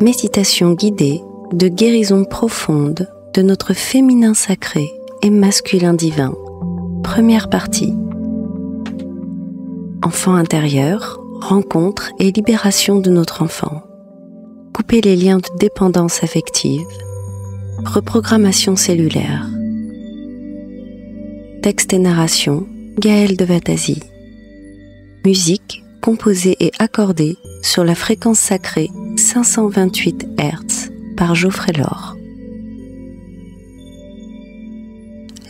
Méditation guidée de guérison profonde de notre féminin sacré et masculin divin. Première partie. Enfant intérieur, rencontre et libération de notre enfant. Couper les liens de dépendance affective. Reprogrammation cellulaire. Texte et narration, Gaëlle de Vatasi. Musique composée et accordée sur la fréquence sacrée 528 Hz par Geoffrey Laure.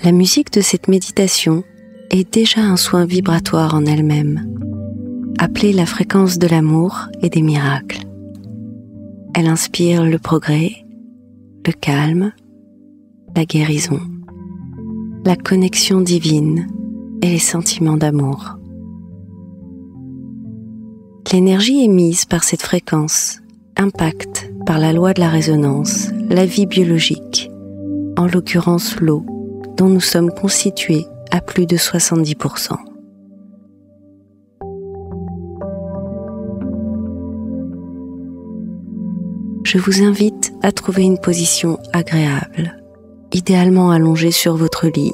La musique de cette méditation est déjà un soin vibratoire en elle-même, appelée la fréquence de l'amour et des miracles. Elle inspire le progrès, le calme, la guérison, la connexion divine et les sentiments d'amour. L'énergie émise par cette fréquence impacte par la loi de la résonance la vie biologique, en l'occurrence l'eau, dont nous sommes constitués à plus de 70%. Je vous invite à trouver une position agréable, idéalement allongée sur votre lit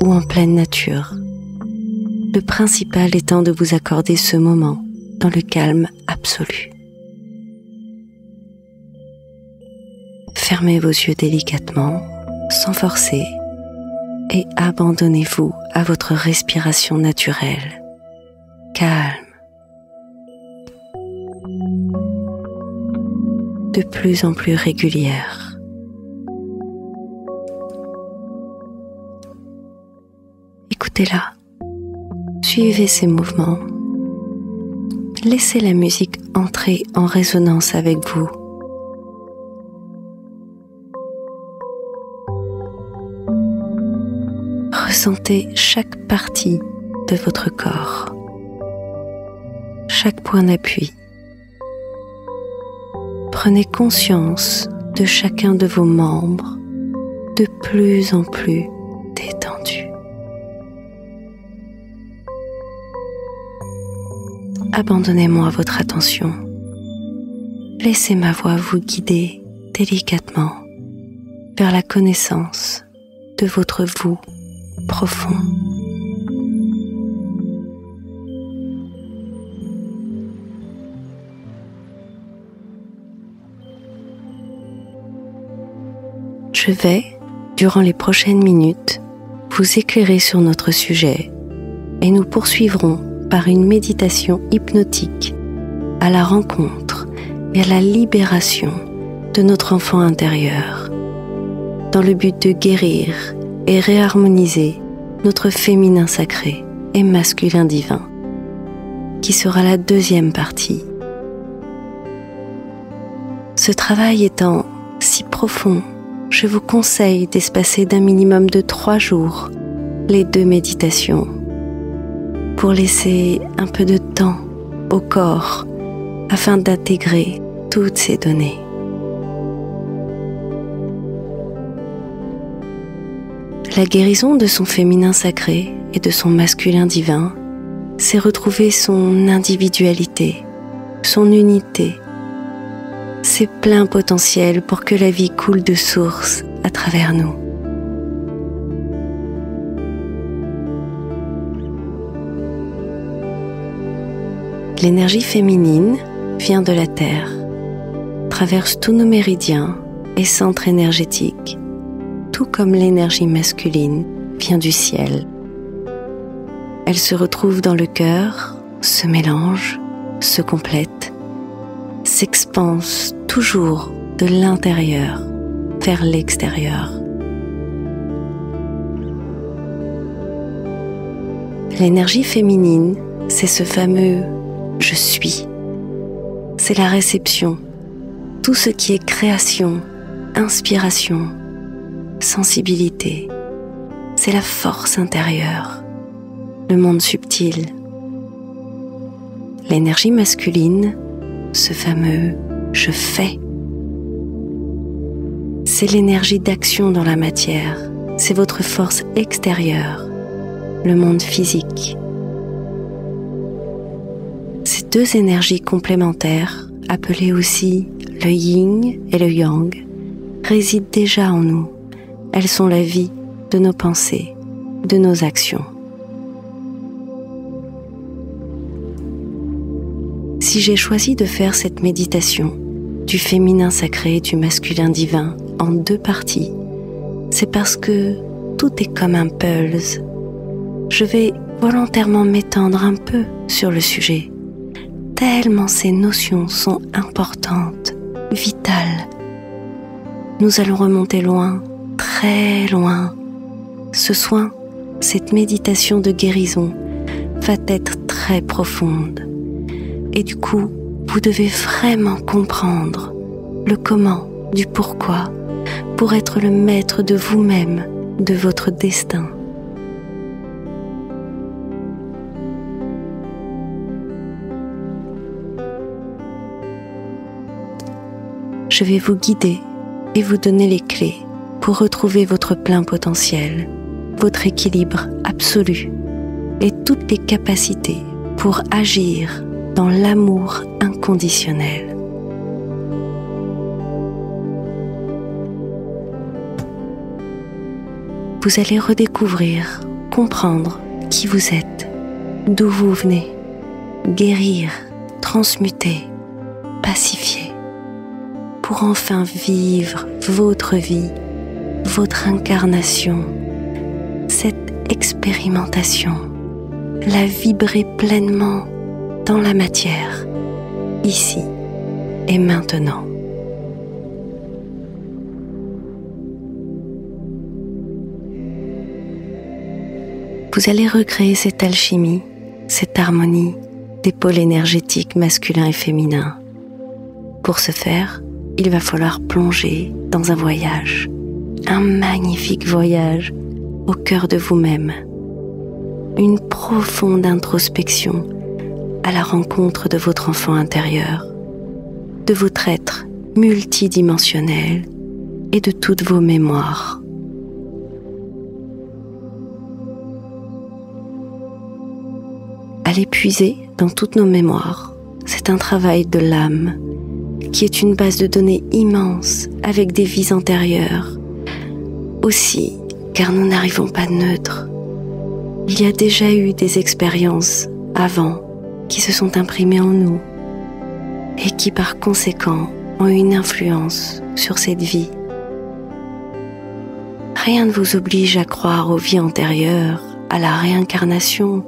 ou en pleine nature. Le principal étant de vous accorder ce moment dans le calme absolu. Fermez vos yeux délicatement, sans forcer, et abandonnez-vous à votre respiration naturelle, calme, de plus en plus régulière. Écoutez-la, suivez ses mouvements. Laissez la musique entrer en résonance avec vous. Ressentez chaque partie de votre corps, chaque point d'appui. Prenez conscience de chacun de vos membres, de plus en plus détendus. Abandonnez-moi votre attention. Laissez ma voix vous guider délicatement vers la connaissance de votre vous profond. Je vais, durant les prochaines minutes, vous éclairer sur notre sujet et nous poursuivrons par une méditation hypnotique à la rencontre et à la libération de notre enfant intérieur, dans le but de guérir et réharmoniser notre féminin sacré et masculin divin, qui sera la deuxième partie. Ce travail étant si profond, je vous conseille d'espacer d'un minimum de 3 jours les 2 méditations, pour laisser un peu de temps au corps afin d'intégrer toutes ces données. La guérison de son féminin sacré et de son masculin divin, c'est retrouver son individualité, son unité, ses pleins potentiels pour que la vie coule de source à travers nous. L'énergie féminine vient de la Terre, traverse tous nos méridiens et centres énergétiques, tout comme l'énergie masculine vient du ciel. Elle se retrouve dans le cœur, se mélange, se complète, s'expanse toujours de l'intérieur vers l'extérieur. L'énergie féminine, c'est ce fameux « je suis ». C'est la réception, tout ce qui est création, inspiration, sensibilité. C'est la force intérieure, le monde subtil. L'énergie masculine, ce fameux « je fais ». C'est l'énergie d'action dans la matière, c'est votre force extérieure, le monde physique. Ces 2 énergies complémentaires, appelées aussi le yin et le yang, résident déjà en nous. Elles sont la vie de nos pensées, de nos actions. Si j'ai choisi de faire cette méditation du féminin sacré et du masculin divin en 2 parties, c'est parce que tout est comme un puzzle. Je vais volontairement m'étendre un peu sur le sujet, tellement ces notions sont importantes, vitales. Nous allons remonter loin, très loin. Ce soin, cette méditation de guérison va être très profonde. Et du coup, vous devez vraiment comprendre le comment, du pourquoi, pour être le maître de vous-même, de votre destin. Je vais vous guider et vous donner les clés pour retrouver votre plein potentiel, votre équilibre absolu et toutes les capacités pour agir dans l'amour inconditionnel. Vous allez redécouvrir, comprendre qui vous êtes, d'où vous venez, guérir, transmuter, pacifier, pour enfin vivre votre vie, votre incarnation, cette expérimentation, la vibrer pleinement dans la matière, ici et maintenant. Vous allez recréer cette alchimie, cette harmonie des pôles énergétiques masculins et féminins. Pour ce faire, il va falloir plonger dans un voyage, un magnifique voyage au cœur de vous-même, une profonde introspection à la rencontre de votre enfant intérieur, de votre être multidimensionnel et de toutes vos mémoires. Allez puiser dans toutes nos mémoires. C'est un travail de l'âme qui est une base de données immense avec des vies antérieures. Aussi, car nous n'arrivons pas neutres. Il y a déjà eu des expériences avant qui se sont imprimées en nous et qui par conséquent ont eu une influence sur cette vie. Rien ne vous oblige à croire aux vies antérieures, à la réincarnation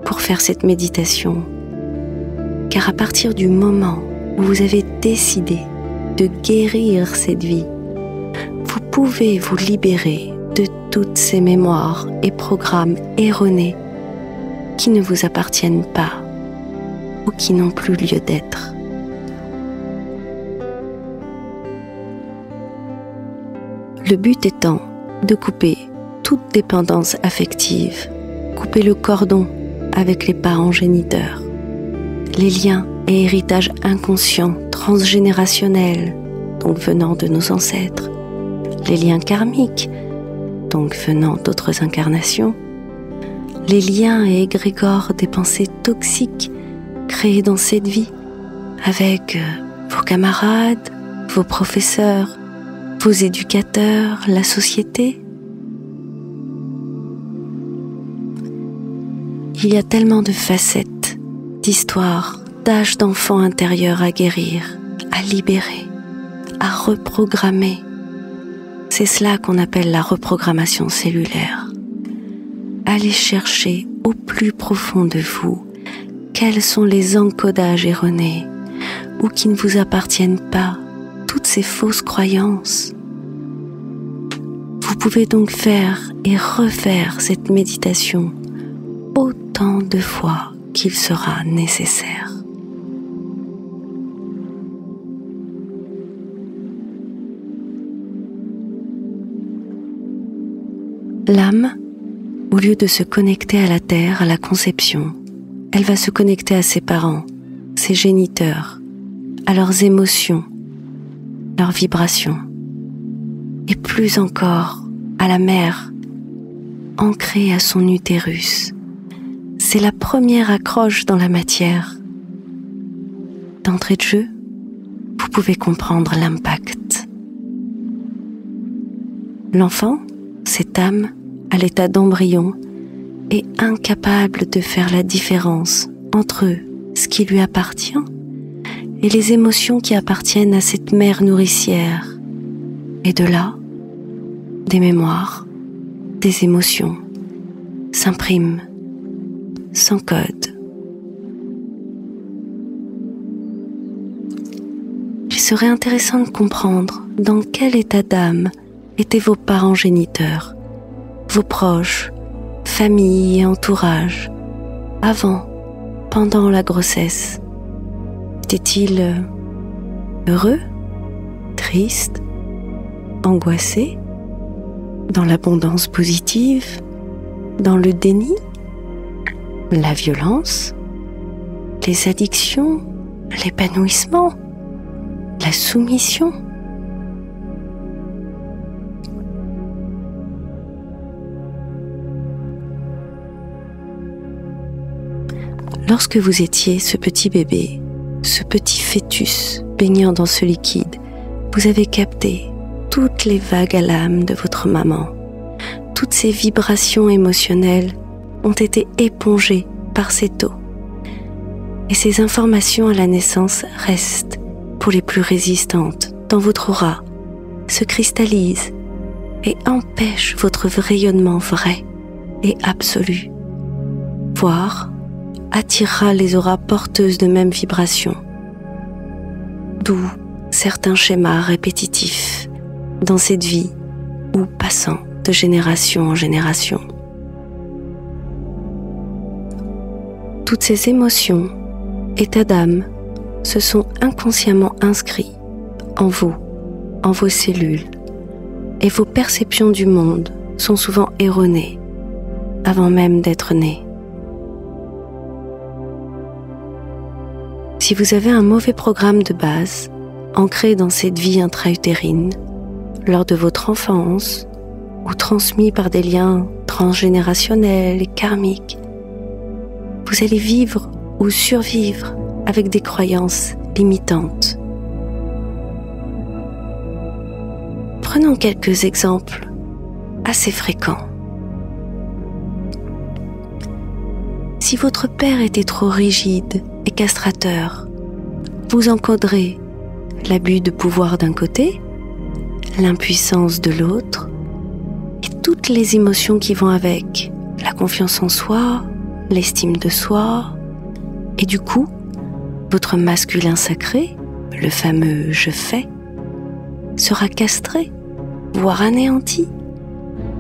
pour faire cette méditation. Car à partir du moment où vous avez décidé de guérir cette vie, vous pouvez vous libérer de toutes ces mémoires et programmes erronés qui ne vous appartiennent pas ou qui n'ont plus lieu d'être. Le but étant de couper toute dépendance affective, couper le cordon avec les parents géniteurs, les liens et héritages inconscients, transgénérationnels, donc venant de nos ancêtres, les liens karmiques, donc venant d'autres incarnations, les liens et égrégores des pensées toxiques créées dans cette vie, avec vos camarades, vos professeurs, vos éducateurs, la société. Il y a tellement de facettes, d'histoires, d'âges d'enfants intérieurs à guérir, à libérer, à reprogrammer. C'est cela qu'on appelle la reprogrammation cellulaire. Allez chercher au plus profond de vous quels sont les encodages erronés ou qui ne vous appartiennent pas, toutes ces fausses croyances. Vous pouvez donc faire et refaire cette méditation autant de fois qu'il sera nécessaire. L'âme, au lieu de se connecter à la terre, à la conception, elle va se connecter à ses parents, ses géniteurs, à leurs émotions, leurs vibrations, et plus encore à la mère, ancrée à son utérus. C'est la première accroche dans la matière. D'entrée de jeu, vous pouvez comprendre l'impact. L'enfant, cette âme, à l'état d'embryon, est incapable de faire la différence entre ce qui lui appartient et les émotions qui appartiennent à cette mère nourricière. Et de là, des mémoires, des émotions s'impriment sans code. Il serait intéressant de comprendre dans quel état d'âme étaient vos parents géniteurs, vos proches, famille et entourage, avant, pendant la grossesse. Étaient-ils heureux, tristes, angoissés, dans l'abondance positive, dans le déni, la violence, les addictions, l'épanouissement, la soumission? Lorsque vous étiez ce petit bébé, ce petit fœtus baignant dans ce liquide, vous avez capté toutes les vagues à l'âme de votre maman. Toutes ces vibrations émotionnelles ont été épongées par cette eau. Et ces informations à la naissance restent, pour les plus résistantes, dans votre aura, se cristallisent et empêchent votre rayonnement vrai et absolu. Voire attirera les auras porteuses de mêmes vibrations. D'où certains schémas répétitifs dans cette vie ou passant de génération en génération. Toutes ces émotions, états d'âme, se sont inconsciemment inscrits en vous, en vos cellules, et vos perceptions du monde sont souvent erronées avant même d'être nés. Si vous avez un mauvais programme de base, ancré dans cette vie intra-utérine, lors de votre enfance, ou transmis par des liens transgénérationnels et karmiques, vous allez vivre ou survivre avec des croyances limitantes. Prenons quelques exemples assez fréquents. Si votre père était trop rigide et castrateur, vous encoderez l'abus de pouvoir d'un côté, l'impuissance de l'autre, et toutes les émotions qui vont avec, la confiance en soi, l'estime de soi, et du coup, votre masculin sacré, le fameux « je fais », sera castré, voire anéanti,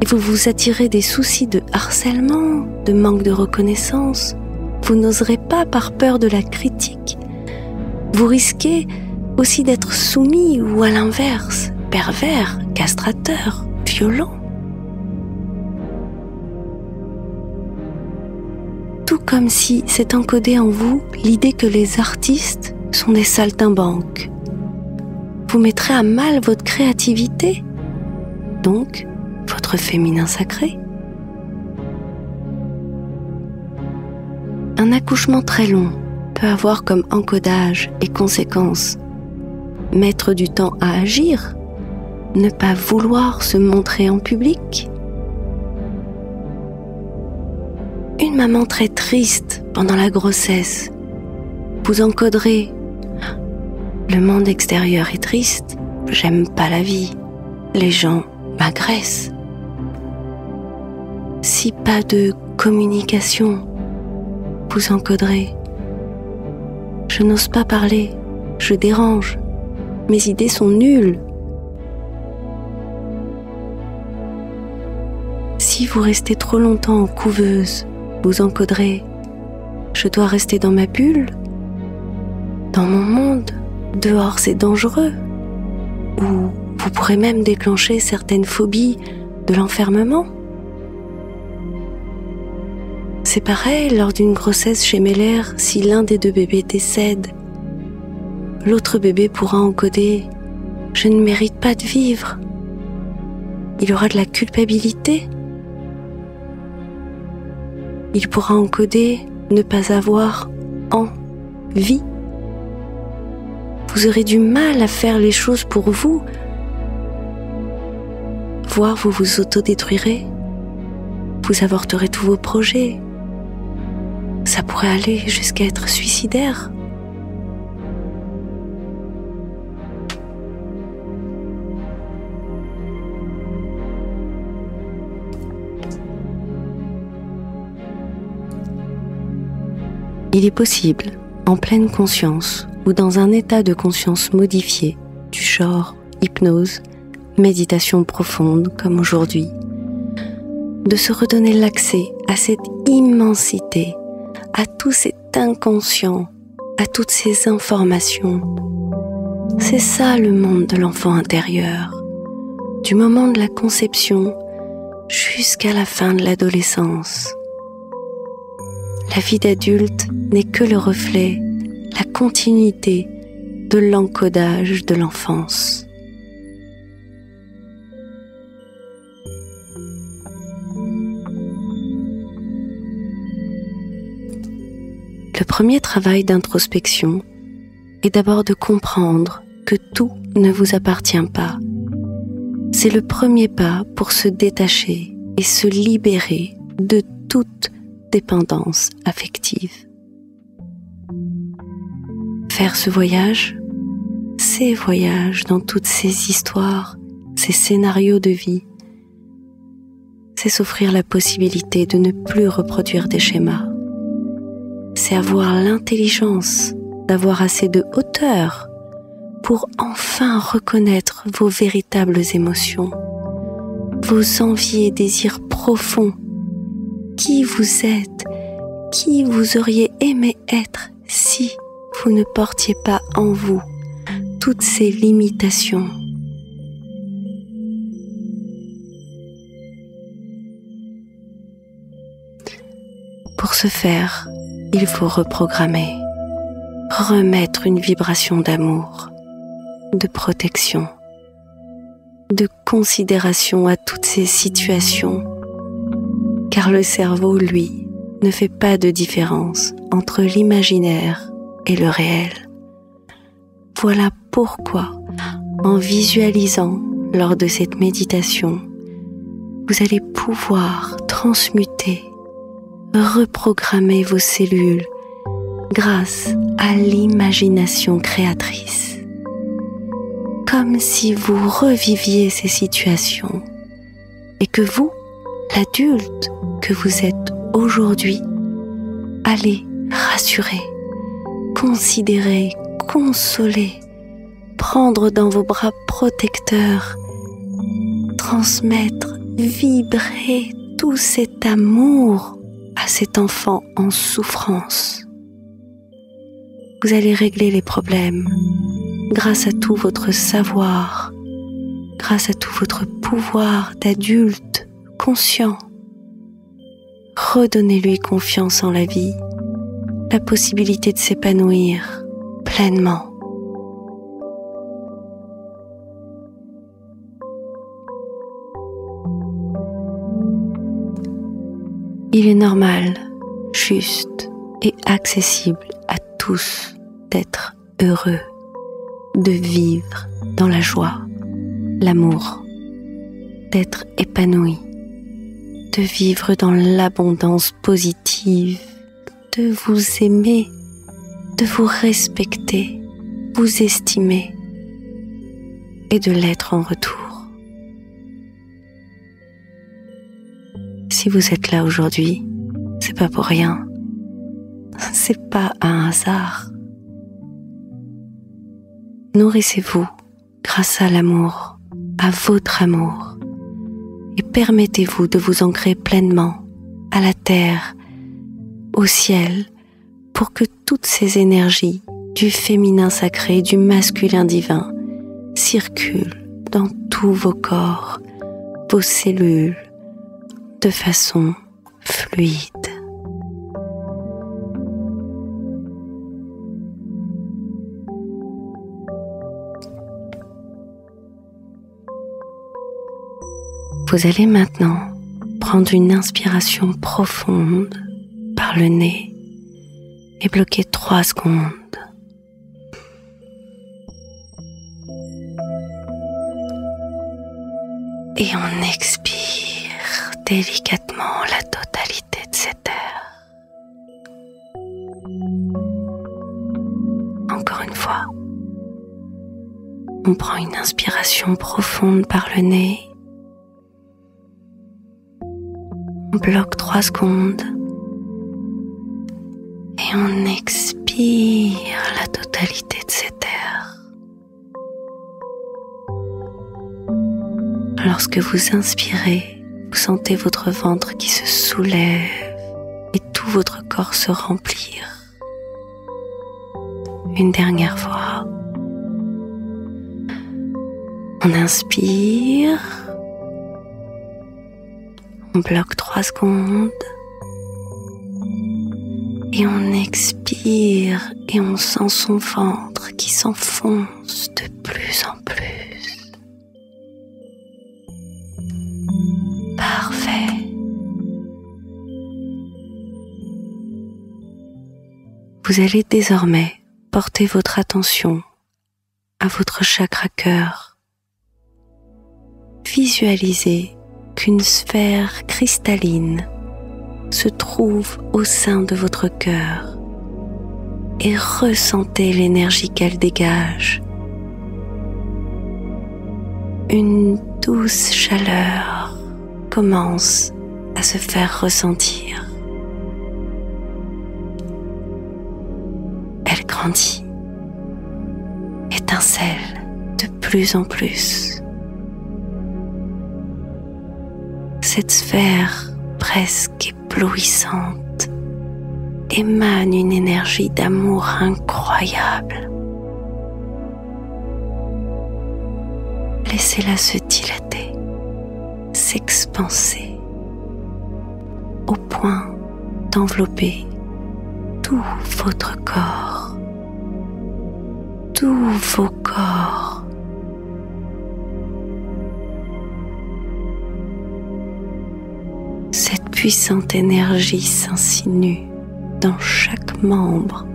et vous vous attirez des soucis de harcèlement, de manque de reconnaissance. Vous n'oserez pas par peur de la critique. Vous risquez aussi d'être soumis ou à l'inverse, pervers, castrateur, violent. Tout comme si s'est encodé en vous l'idée que les artistes sont des saltimbanques. Vous mettrez à mal votre créativité, donc votre féminin sacré. Un accouchement très long peut avoir comme encodage et conséquence mettre du temps à agir, ne pas vouloir se montrer en public. Une maman très triste pendant la grossesse, vous encoderez « Le monde extérieur est triste, j'aime pas la vie, les gens m'agressent ». Si pas de communication, vous encoderez « Je n'ose pas parler, je dérange, mes idées sont nulles ». Si vous restez trop longtemps en couveuse, vous encoderez « Je dois rester dans ma bulle, dans mon monde, dehors c'est dangereux ». Ou vous pourrez même déclencher certaines phobies de l'enfermement. C'est pareil lors d'une grossesse gémellaire, si l'un des deux bébés décède, l'autre bébé pourra encoder « Je ne mérite pas de vivre ». Il aura de la culpabilité. Il pourra encoder ne pas avoir envie. vous aurez du mal à faire les choses pour vous, voire vous vous autodétruirez, vous avorterez tous vos projets. Ça pourrait aller jusqu'à être suicidaire. Il est possible, en pleine conscience ou dans un état de conscience modifié, du genre hypnose, méditation profonde comme aujourd'hui, de se redonner l'accès à cette immensité, à tout cet inconscient, à toutes ces informations. C'est ça le monde de l'enfant intérieur, du moment de la conception jusqu'à la fin de l'adolescence. La vie d'adulte n'est que le reflet, la continuité de l'encodage de l'enfance. Le premier travail d'introspection est d'abord de comprendre que tout ne vous appartient pas. C'est le premier pas pour se détacher et se libérer de toute dépendance affective. Faire ce voyage, ces voyages dans toutes ces histoires, ces scénarios de vie, c'est s'offrir la possibilité de ne plus reproduire des schémas. C'est avoir l'intelligence d'avoir assez de hauteur pour enfin reconnaître vos véritables émotions, vos envies et désirs profonds. Qui vous êtes, qui vous auriez aimé être si vous ne portiez pas en vous toutes ces limitations. Pour ce faire, il faut reprogrammer, remettre une vibration d'amour, de protection, de considération à toutes ces situations. Car le cerveau, lui, ne fait pas de différence entre l'imaginaire et le réel. Voilà pourquoi, en visualisant lors de cette méditation, vous allez pouvoir transmuter, reprogrammer vos cellules grâce à l'imagination créatrice. Comme si vous reviviez ces situations et que vous, l'adulte que vous êtes aujourd'hui, allez rassurer, considérer, consoler, prendre dans vos bras protecteurs, transmettre, vibrer tout cet amour à cet enfant en souffrance. Vous allez régler les problèmes grâce à tout votre savoir, grâce à tout votre pouvoir d'adulte conscient. Redonnez-lui confiance en la vie, la possibilité de s'épanouir pleinement. Il est normal, juste et accessible à tous d'être heureux, de vivre dans la joie, l'amour, d'être épanoui, de vivre dans l'abondance positive, de vous aimer, de vous respecter, vous estimer et de l'être en retour. Si vous êtes là aujourd'hui, c'est pas pour rien. C'est pas un hasard. Nourrissez-vous grâce à l'amour, à votre amour, et permettez-vous de vous ancrer pleinement à la terre, au ciel, pour que toutes ces énergies du féminin sacré, du masculin divin, circulent dans tous vos corps, vos cellules, de façon fluide. Vous allez maintenant prendre une inspiration profonde par le nez et bloquer 3 secondes. et on expire délicatement la totalité de cet air. Encore une fois, on prend une inspiration profonde par le nez. On bloque 3 secondes et on expire la totalité de cet air. Lorsque vous inspirez, vous sentez votre ventre qui se soulève et tout votre corps se remplir. Une dernière fois. On inspire. On bloque 3 secondes. Et on expire et on sent son ventre qui s'enfonce de plus en plus. Parfait. Vous allez désormais porter votre attention à votre chakra cœur. Visualisez qu'une sphère cristalline se trouve au sein de votre cœur et ressentez l'énergie qu'elle dégage. Une douce chaleur commence à se faire ressentir. Elle grandit, étincelle de plus en plus. Cette sphère presque éblouissante émane une énergie d'amour incroyable. Laissez-la se dilater, s'expanser, au point d'envelopper tout votre corps, tous vos corps. Cette puissante énergie s'insinue dans chaque membre,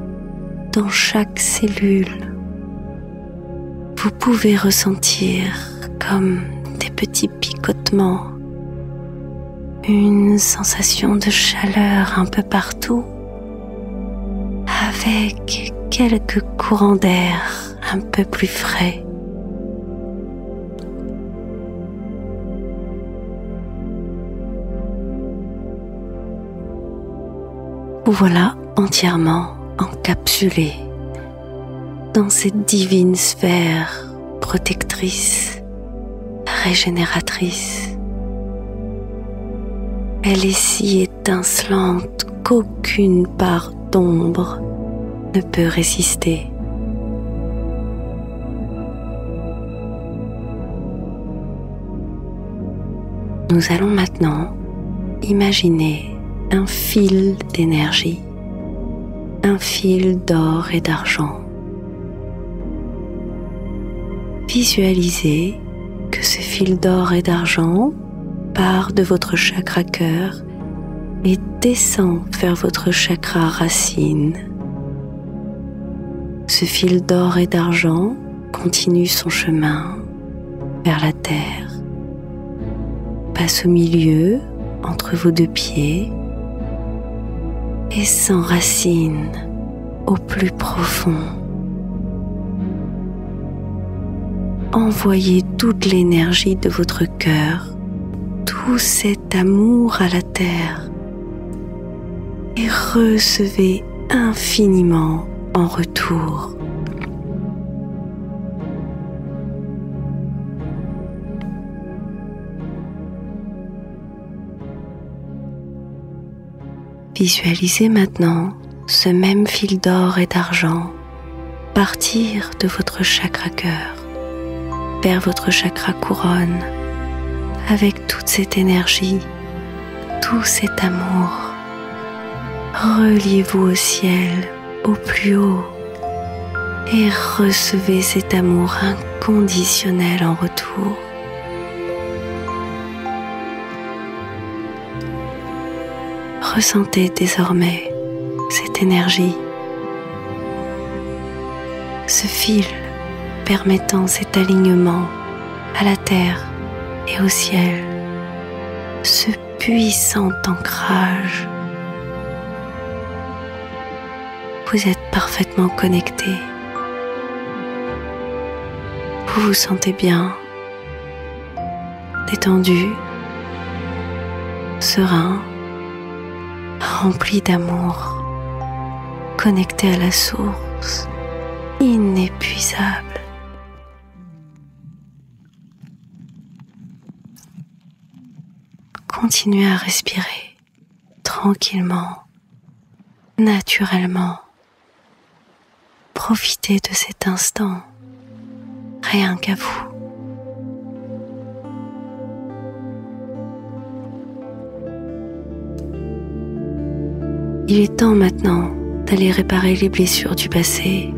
dans chaque cellule. Vous pouvez ressentir comme des petits picotements, une sensation de chaleur un peu partout, avec quelques courants d'air un peu plus frais. Vous voilà entièrement encapsulé dans cette divine sphère protectrice, régénératrice. Elle est si étincelante qu'aucune part d'ombre ne peut résister. Nous allons maintenant imaginer un fil d'énergie, un fil d'or et d'argent. Visualisez que ce fil d'or et d'argent part de votre chakra cœur et descend vers votre chakra racine. Ce fil d'or et d'argent continue son chemin vers la terre, passe au milieu entre vos 2 pieds et s'enracine au plus profond. Envoyez toute l'énergie de votre cœur, tout cet amour à la terre et recevez infiniment en retour. Visualisez maintenant ce même fil d'or et d'argent partir de votre chakra cœur vers votre chakra couronne avec toute cette énergie, tout cet amour. Reliez-vous au ciel, au plus haut, et recevez cet amour inconditionnel en retour. Ressentez désormais cette énergie, ce fil permettant cet alignement à la terre et au ciel, ce puissant ancrage. Vous êtes parfaitement connecté. Vous vous sentez bien, détendu, serein, rempli d'amour, connecté à la source, inépuisable. Continuez à respirer tranquillement, naturellement. Profitez de cet instant, rien qu'à vous. Il est temps maintenant d'aller réparer les blessures du passé,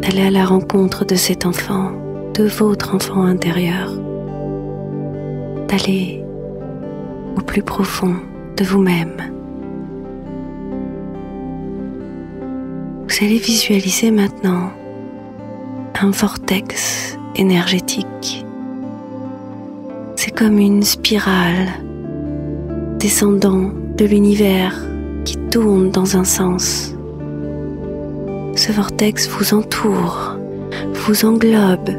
d'aller à la rencontre de cet enfant, de votre enfant intérieur, d'aller au plus profond de vous-même. Vous allez visualiser maintenant un vortex énergétique. C'est comme une spirale descendant de l'univers qui tourne dans un sens. Ce vortex vous entoure, vous englobe.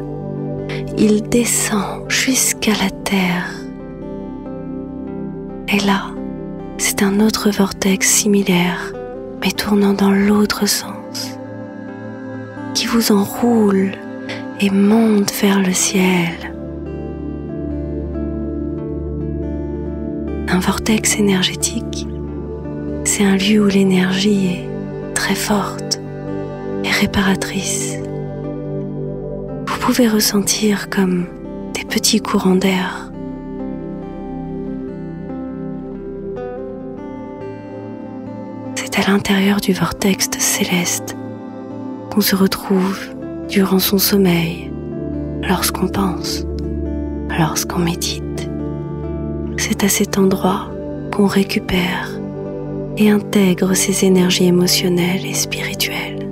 Il descend jusqu'à la terre. Et là, c'est un autre vortex similaire, mais tournant dans l'autre sens, qui vous enroule et monte vers le ciel. Un vortex énergétique, c'est un lieu où l'énergie est très forte et réparatrice. Vous pouvez ressentir comme des petits courants d'air. C'est à l'intérieur du vortex céleste qu'on se retrouve durant son sommeil, lorsqu'on pense, lorsqu'on médite. C'est à cet endroit qu'on récupère et intègre ses énergies émotionnelles et spirituelles.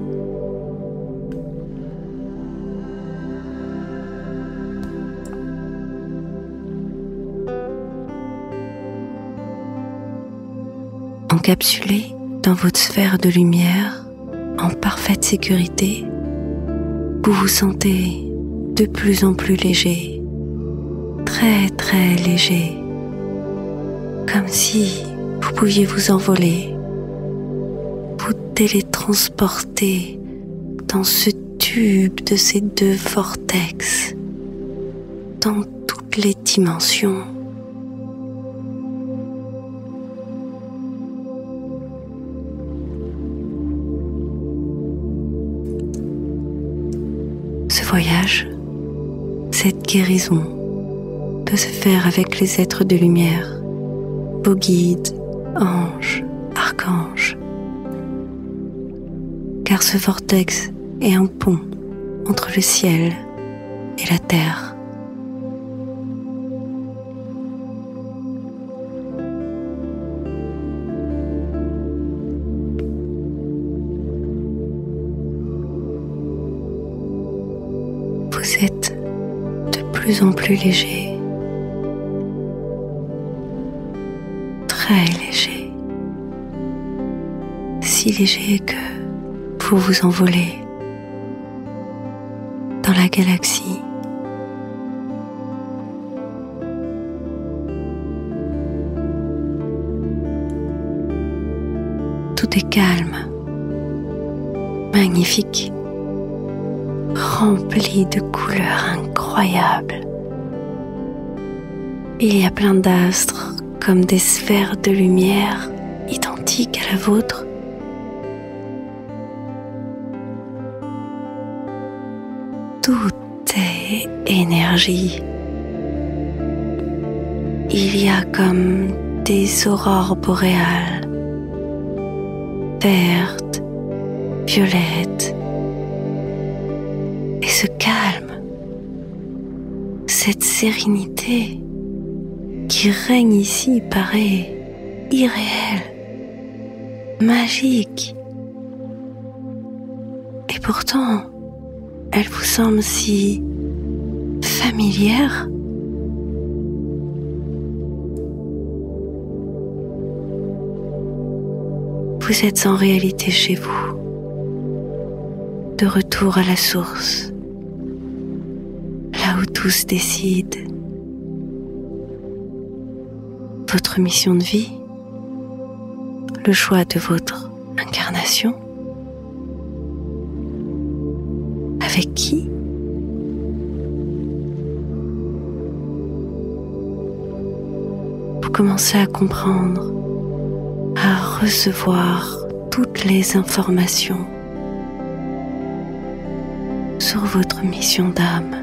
Encapsulé dans votre sphère de lumière, en parfaite sécurité, vous vous sentez de plus en plus léger, très très léger, comme si vous pouviez vous envoler, vous télétransporter dans ce tube de ces deux vortex, dans toutes les dimensions. Ce voyage, cette guérison peut se faire avec les êtres de lumière, vos guides, anges, archanges. Car ce vortex est un pont entre le ciel et la terre. Vous êtes de plus en plus léger, très léger, si léger que vous vous envolez dans la galaxie. Tout est calme, magnifique, rempli de couleurs incroyables. Il y a plein d'astres comme des sphères de lumière identiques à la vôtre. Tout est énergie. Il y a comme des aurores boréales, vertes, violettes, et ce calme, cette sérénité qui règne ici paraît irréelle, magique. Et pourtant, elle vous semble si familière, vous êtes en réalité chez vous, de retour à la source, là où tout se décide. Votre mission de vie, le choix de votre incarnation, avec qui? Vous commencez à comprendre, à recevoir toutes les informations sur votre mission d'âme.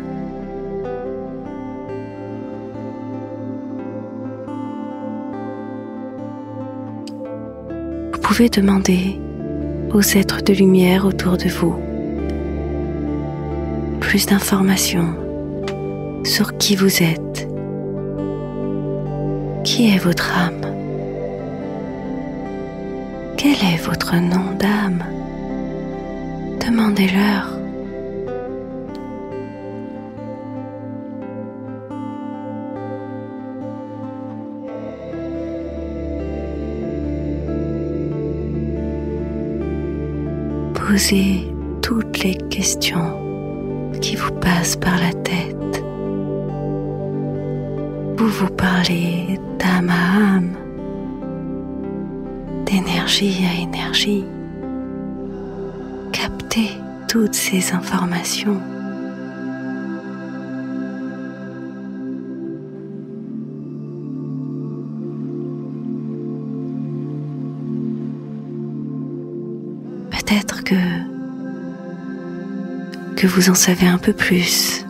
Vous pouvez demander aux êtres de lumière autour de vous plus d'informations sur qui vous êtes. Qui est votre âme? Quel est votre nom d'âme? Demandez-leur. Posez toutes les questions qui vous passent par la tête. Vous vous parlez d'âme à âme, d'énergie à énergie. Captez toutes ces informations. Peut-être que vous en savez un peu plus.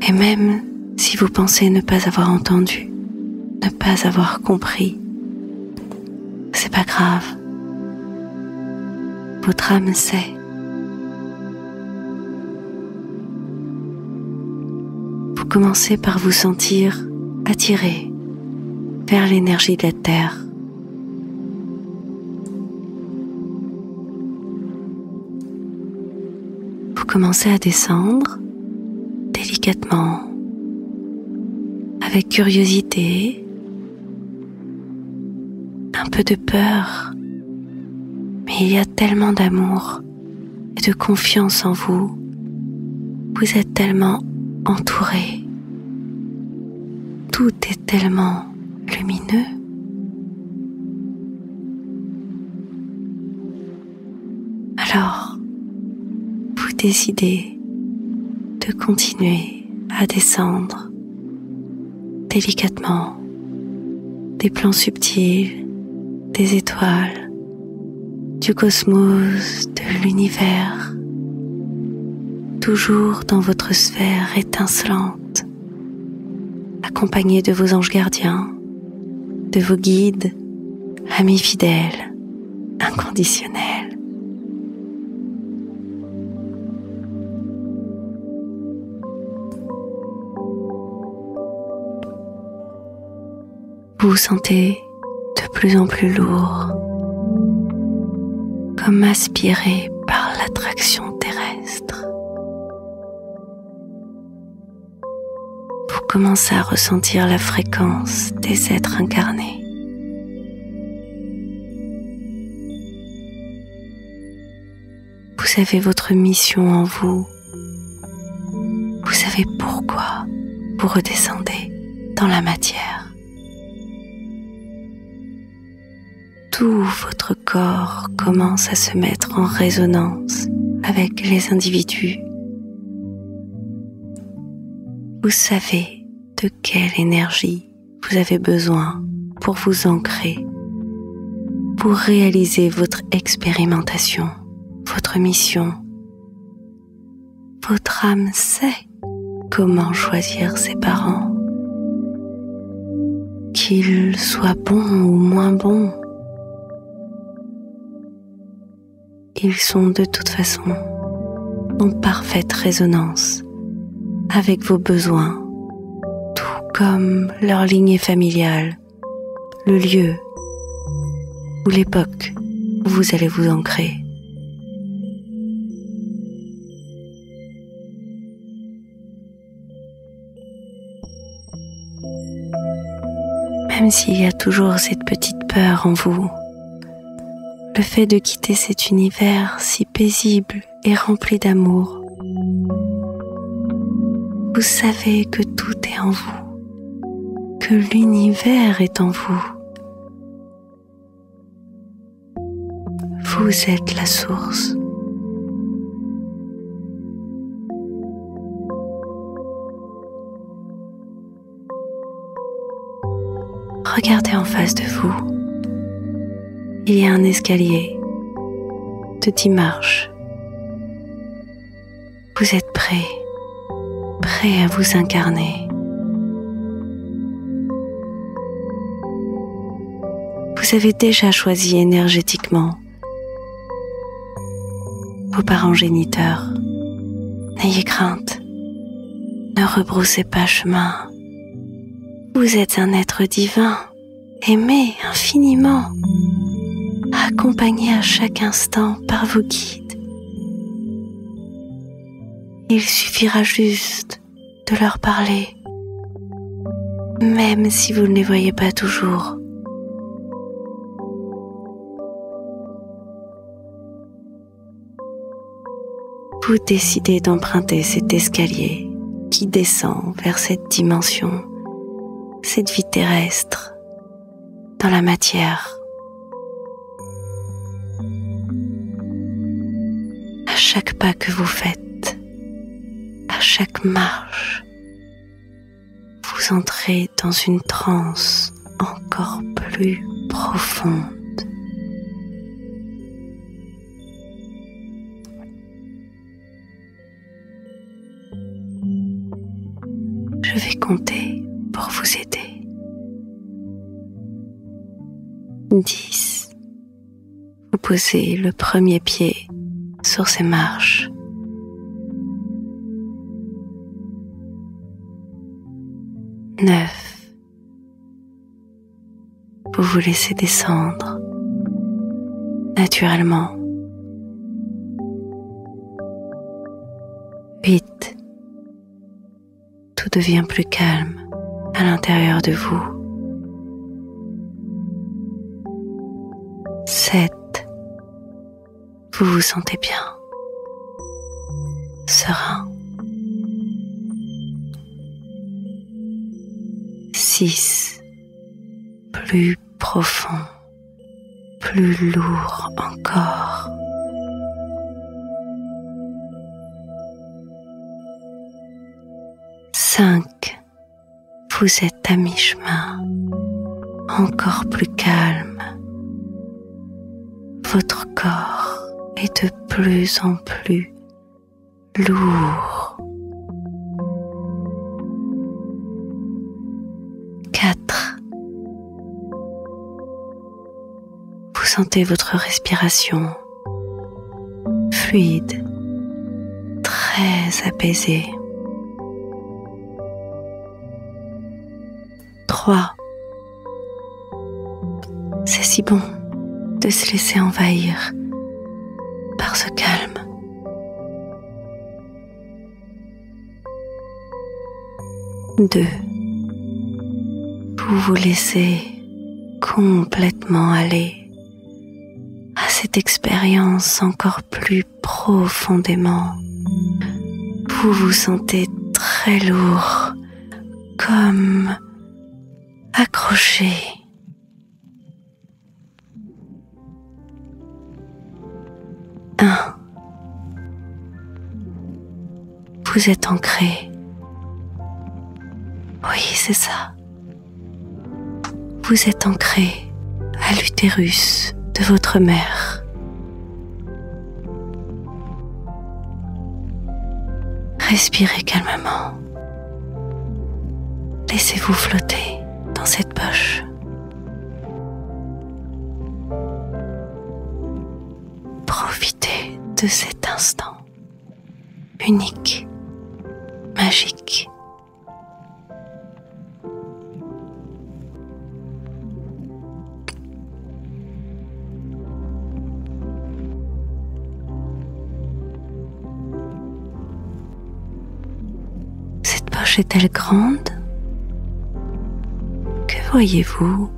Et même si vous pensez ne pas avoir entendu, ne pas avoir compris, c'est pas grave. Votre âme sait. Vous commencez par vous sentir attiré vers l'énergie de la Terre. Vous commencez à descendre délicatement, avec curiosité, un peu de peur, mais il y a tellement d'amour et de confiance en vous. Vous êtes tellement entouré. Tout est tellement lumineux. Alors, vous décidez de continuer à descendre délicatement des plans subtils, des étoiles, du cosmos, de l'univers, toujours dans votre sphère étincelante, accompagné de vos anges gardiens, de vos guides, amis fidèles, inconditionnels. Vous vous sentez de plus en plus lourd, comme aspiré par l'attraction terrestre. Vous commencez à ressentir la fréquence des êtres incarnés. Vous avez votre mission en vous. Vous savez pourquoi vous redescendez dans la matière. Tout votre corps commence à se mettre en résonance avec les individus. Vous savez de quelle énergie vous avez besoin pour vous ancrer, pour réaliser votre expérimentation, votre mission. Votre âme sait comment choisir ses parents, qu'ils soient bons ou moins bons. Ils sont de toute façon en parfaite résonance avec vos besoins, tout comme leur lignée familiale, le lieu ou l'époque où vous allez vous ancrer. Même s'il y a toujours cette petite peur en vous. Le fait de quitter cet univers si paisible et rempli d'amour. Vous savez que tout est en vous, que l'univers est en vous. Vous êtes la source. Regardez en face de vous. Il y a un escalier de 10 marches. Vous êtes prêt à vous incarner. Vous avez déjà choisi énergétiquement vos parents géniteurs. N'ayez crainte, ne rebroussez pas chemin. Vous êtes un être divin, aimé infiniment, accompagné à chaque instant par vos guides. Il suffira juste de leur parler, même si vous ne les voyez pas toujours. Vous décidez d'emprunter cet escalier qui descend vers cette dimension, cette vie terrestre, dans la matière. À chaque pas que vous faites, à chaque marche, vous entrez dans une transe encore plus profonde. Je vais compter pour vous aider. 10. Vous posez le premier pied sur ces marches. 9. Vous vous laissez descendre naturellement. 8. Tout devient plus calme à l'intérieur de vous. 7. Vous vous sentez bien, serein. 6. Plus profond, plus lourd encore. 5. Vous êtes à mi-chemin, encore plus calme. Votre corps est de plus en plus lourd. 4. Vous sentez votre respiration fluide, très apaisée. 3. C'est si bon de se laisser envahir par ce calme. 2. Vous vous laissez complètement aller à cette expérience encore plus profondément. Vous vous sentez très lourd, comme accroché. 1. Vous êtes ancré. Oui, c'est ça. Vous êtes ancré à l'utérus de votre mère. Respirez calmement. Laissez-vous flotter dans cette poche. Profitez de cet instant unique, magique. Cette poche est-elle grande? Que voyez-vous?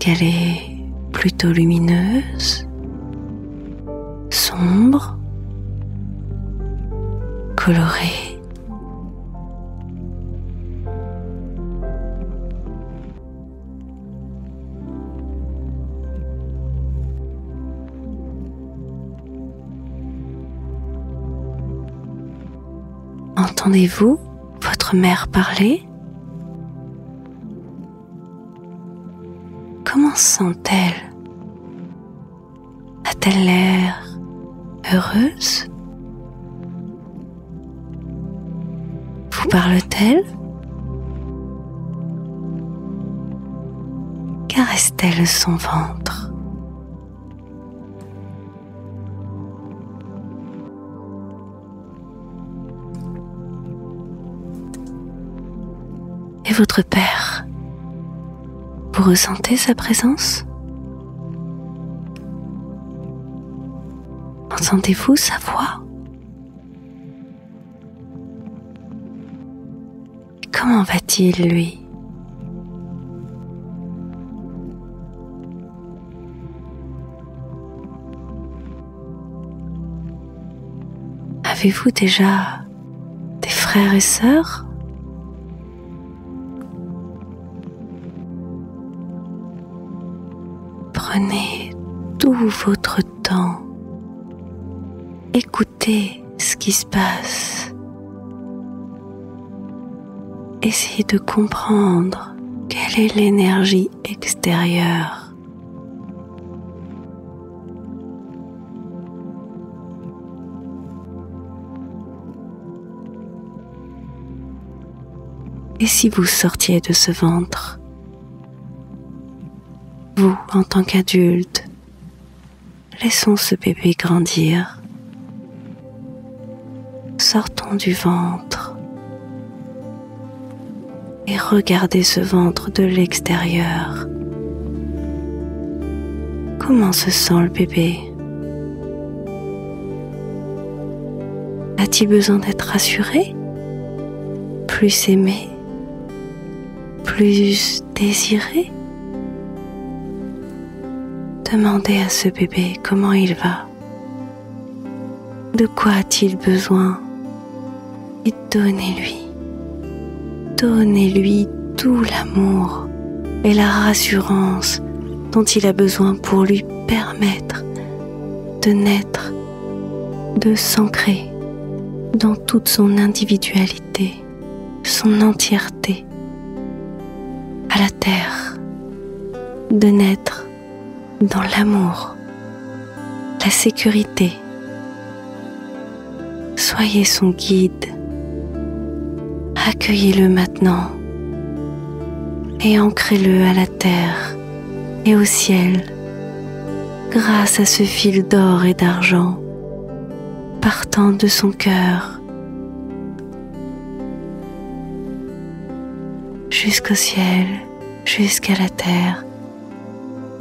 qu'elle est plutôt lumineuse, sombre, colorée. Entendez-vous votre mère parler? Comment sent-elle? A-t-elle l'air heureuse? Vous parle-t-elle? Caresse-t-elle son ventre? Et votre père, vous ressentez sa présence? Entendez-vous sa voix? Comment va-t-il, lui? Avez-vous déjà des frères et sœurs? Prenez tout votre temps. Écoutez ce qui se passe. Essayez de comprendre quelle est l'énergie extérieure. Et si vous sortiez de ce ventre? Vous, en tant qu'adulte, laissons ce bébé grandir. Sortons du ventre et regardez ce ventre de l'extérieur. Comment se sent le bébé? A-t-il besoin d'être rassuré? Plus aimé? Plus désiré? Demandez à ce bébé comment il va. De quoi a-t-il besoin? Et donnez-lui tout l'amour et la rassurance dont il a besoin pour lui permettre de naître, de s'ancrer dans toute son individualité, son entièreté, à la terre, de naître dans l'amour, la sécurité. Soyez son guide. Accueillez-le maintenant et ancrez-le à la terre et au ciel grâce à ce fil d'or et d'argent partant de son cœur jusqu'au ciel, jusqu'à la terre,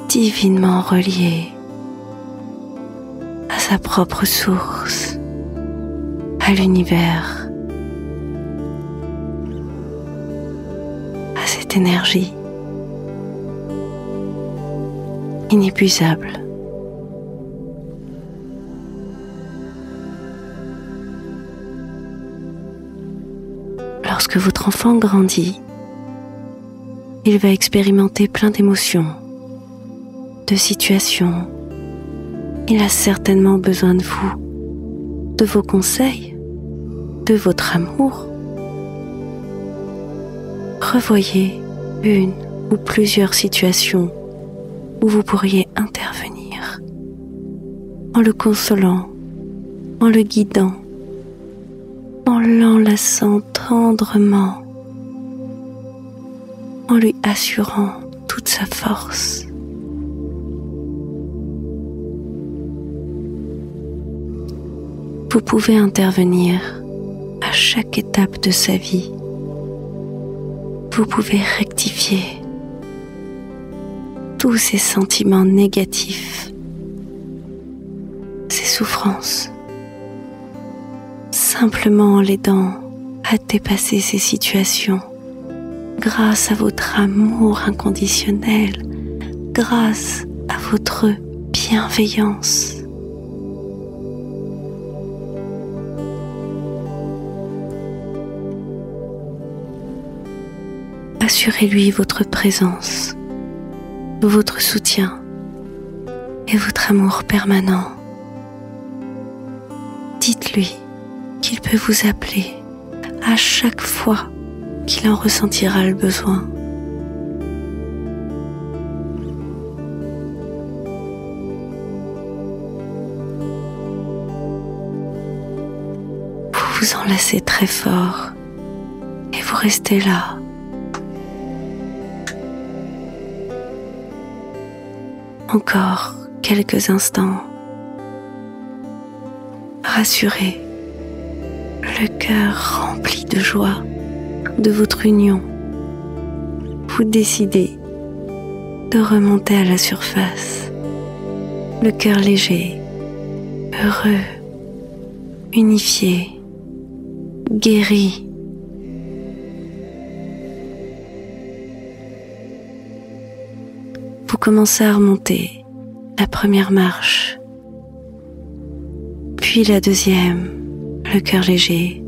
divinement relié à sa propre source, à l'univers, à cette énergie inépuisable. Lorsque votre enfant grandit, il va expérimenter plein d'émotions, de situations. Il a certainement besoin de vous, de vos conseils, de votre amour. Revoyez une ou plusieurs situations où vous pourriez intervenir, en le consolant, en le guidant, en l'enlaçant tendrement, en lui assurant toute sa force. Vous pouvez intervenir à chaque étape de sa vie. Vous pouvez rectifier tous ces sentiments négatifs, ces souffrances, simplement en l'aidant à dépasser ces situations grâce à votre amour inconditionnel, grâce à votre bienveillance. Assurez-lui votre présence, votre soutien et votre amour permanent. Dites-lui qu'il peut vous appeler à chaque fois qu'il en ressentira le besoin. Vous vous enlacez très fort et vous restez là. Encore quelques instants, rassuré, le cœur rempli de joie de votre union. Vous décidez de remonter à la surface, le cœur léger, heureux, unifié, guéri. Vous commencez à remonter la première marche, puis la deuxième, le cœur léger,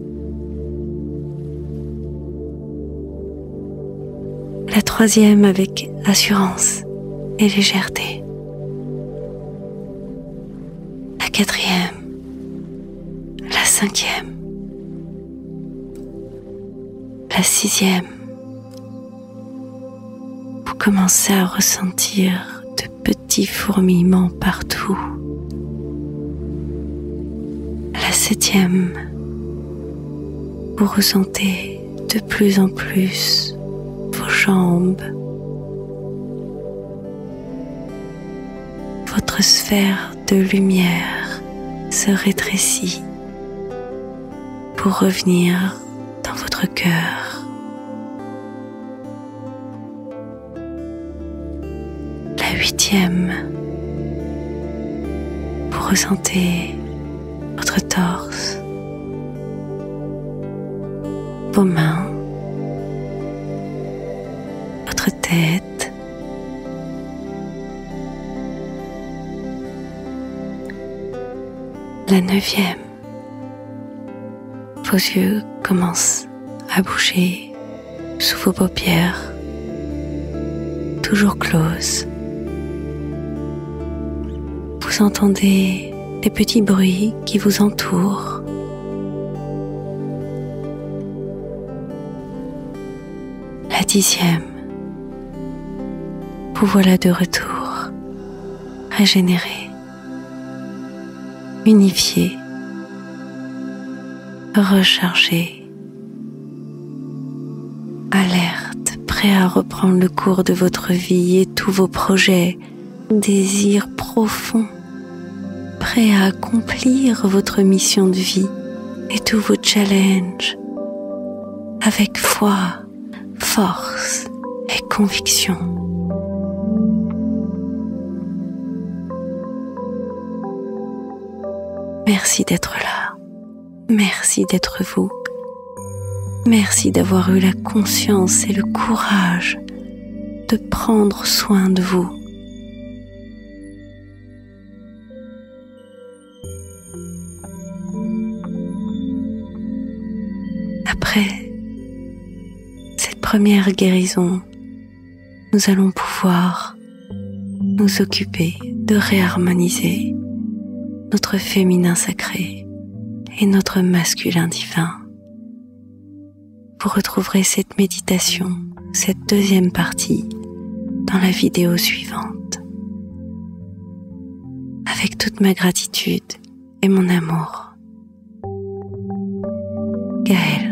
la troisième avec assurance et légèreté, la quatrième, la cinquième, la sixième. Vous commencez à ressentir de petits fourmillements partout. La septième, vous ressentez de plus en plus vos jambes, votre sphère de lumière se rétrécit pour revenir dans votre cœur. La huitième, vous ressentez votre torse, vos mains, votre tête, la neuvième, vos yeux commencent à bouger sous vos paupières, toujours closes. Vous entendez des petits bruits qui vous entourent. La dixième, vous voilà de retour, régénéré, unifié, rechargé, alerte, prêt à reprendre le cours de votre vie et tous vos projets, désirs profonds, prêt à accomplir votre mission de vie et tous vos challenges avec foi, force et conviction. Merci d'être là, merci d'être vous, merci d'avoir eu la conscience et le courage de prendre soin de vous. Après cette première guérison, nous allons pouvoir nous occuper de réharmoniser notre féminin sacré et notre masculin divin. Vous retrouverez cette méditation, cette deuxième partie, dans la vidéo suivante. Avec toute ma gratitude et mon amour. Gaëlle.